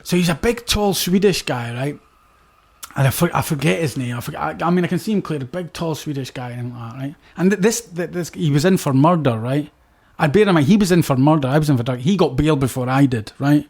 So he's a big, tall Swedish guy, right? And I forget his name. I mean, I can see him clear. A big, tall Swedish guy, and like that, right? And this he was in for murder, right? I'd bear in mind, he was in for murder. I was in for drug. He got bail before I did, right?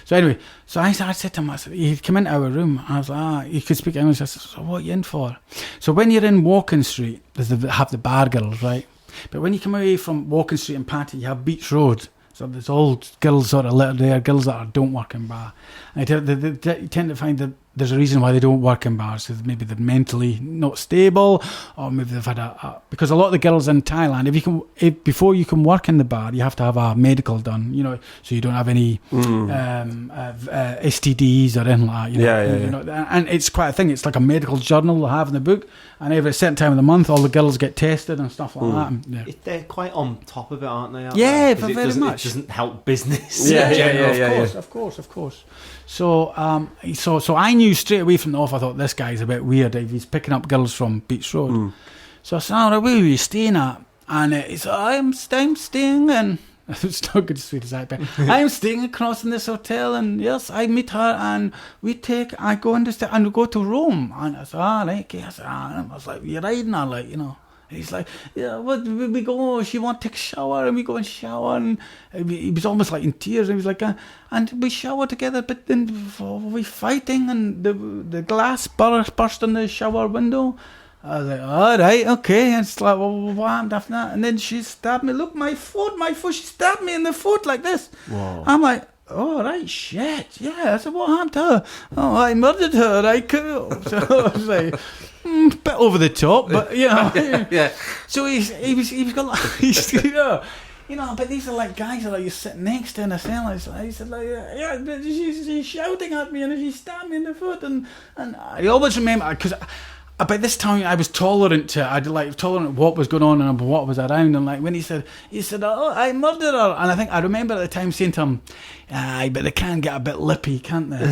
So anyway, I said to him, he'd come into our room. I was like, he could speak English. I said, so what are you in for? So when you're in Walking Street, they have the bar girls, right? But when you come away from Walking Street and Patty, you have Beach Road. So there's all girls sort of littered there, girls that don't work in bar. And they tend to find that there's a reason why they don't work in bars. So maybe they're mentally not stable, or maybe they've had because a lot of the girls in Thailand, before you can work in the bar, you have to have a medical done, so you don't have any STDs or anything like that. And it's quite a thing. It's like a medical journal they have in the book, and every certain time of the month, all the girls get tested and stuff like that. And, they're quite on top of it, aren't they? Very much. It doesn't help business. Of course. So I knew straight away from the off. I thought this guy's a bit weird if he's picking up girls from Beach Road. So I said, "Where were you staying at?" And he said, "I'm staying in." It's not good Swedish accent. I'm staying across in this hotel, and yes, I meet her, and I go and we go to Rome. And I said, right, okay. I was like, "You're riding her, like, And he's like, yeah, we go, she wants to take a shower, and we go and shower, and he was almost like in tears, and he was like, and we shower together, but then we fighting, and the glass burst in the shower window. I was like, all right, okay. And it's like, well, what happened after that? And then she stabbed me. Look, my foot, she stabbed me in the foot like this. Whoa. I'm like, oh, right, shit, yeah. I said, what happened to her? Oh, I murdered her, So I was like, bit over the top, but, yeah. So he's got but these are like guys that like you're sitting next to in a cell. He said, like, yeah, but she's shouting at me and she stabbed me in the foot. And I always remember, because by this time I was tolerant of what was going on and what was around. And like when he said, oh, I murdered her. And I remember at the time saying to him, aye, but they can get a bit lippy, can't they? To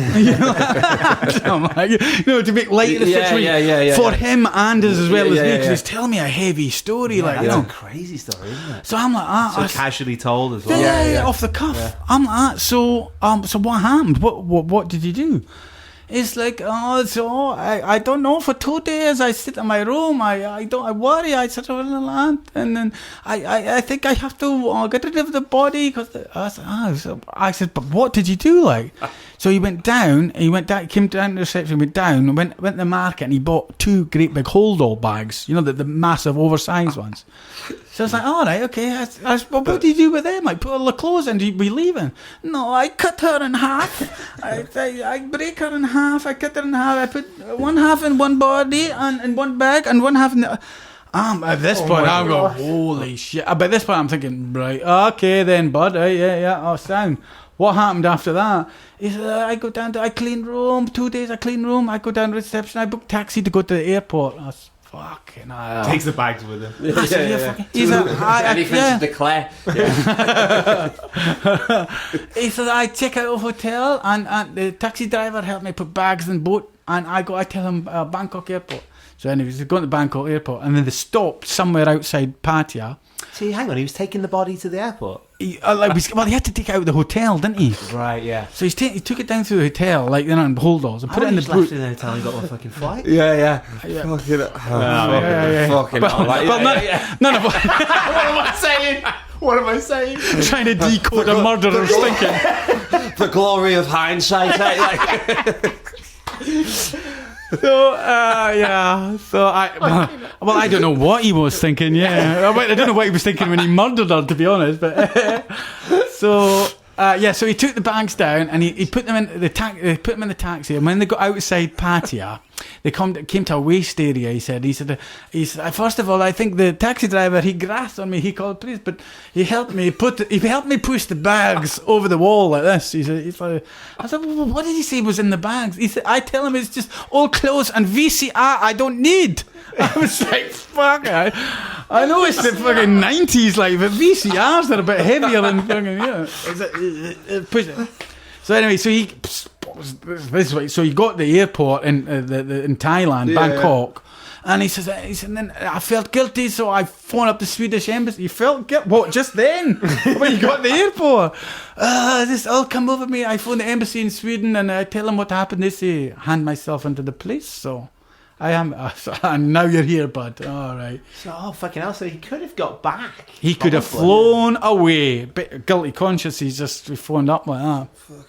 make light of the situation for him and as well as me, because he's telling me a heavy story. That's a crazy story, isn't it? So I'm like, so casually told as well. Yeah, off the cuff. Yeah. I'm like, so what happened? What did you do? It's like, I don't know. For 2 days, I sit in my room. I worry. I sit over the land, and then I think I have to get rid of the body because I said, but what did you do? Like, so he went down. Came down to the reception. Went down. Went to the market, and he bought 2 great big hold-all bags. The massive oversized ones. So I was like, all right, okay. I said, well, what did you do with them? I put all the clothes in. We leaving? No, I cut her in half. I break her in half. I cut her in half. I put one half in one body and in one bag and one half in the... at this point, I'm going, holy shit. By this point, I'm thinking, right, okay then, bud. Yeah, sound. What happened after that? He said, I clean room. 2 days I clean room. I go down to reception. I book taxi to go to the airport. I was fucking hell. Takes the bags with him. He's anything to declare. He said, I check out a hotel, and the taxi driver helped me put bags in the boat, and I tell him Bangkok airport. So anyways, he's going to Bangkok airport, and then they stopped somewhere outside Pattaya. See, hang on, he was taking the body to the airport? He had to take it out of the hotel, didn't he? Right, yeah. So he took it down to the hotel, in hold-alls, and put it in the boot. Left in the hotel and got on a fucking flight? Yeah. Fucking None of What am I saying? Trying to decode a murderer's thinking. The glory of hindsight. So I don't know what he was thinking. Yeah, I don't know what he was thinking when he murdered her, to be honest. But so he took the bags down and he put them in the put them in the taxi. And when they got outside Pattaya, they came to a waste area. He said, first of all, I think the taxi driver, he grasped on me. He called police, but he helped me push the bags over the wall like this. I said, well, what did he say was in the bags? He said, I tell him it's just old clothes and VCR I don't need. I was like, fuck. I know it's the fucking 90s, but VCRs are a bit heavier than fucking, push it. So anyway, so he got to the airport in Thailand, Bangkok, And he said, then I felt guilty, so I phoned up the Swedish embassy. You felt guilty? What, just then? When you got to the airport? This all come over me. I phoned the embassy in Sweden and I tell them what happened. They say, hand myself into the police. So I am, and now you're here, bud. All right. So, oh, fucking hell. So he could have got back. He could have Probably. flown away. Bit guilty conscious, he phoned up like that. Fucking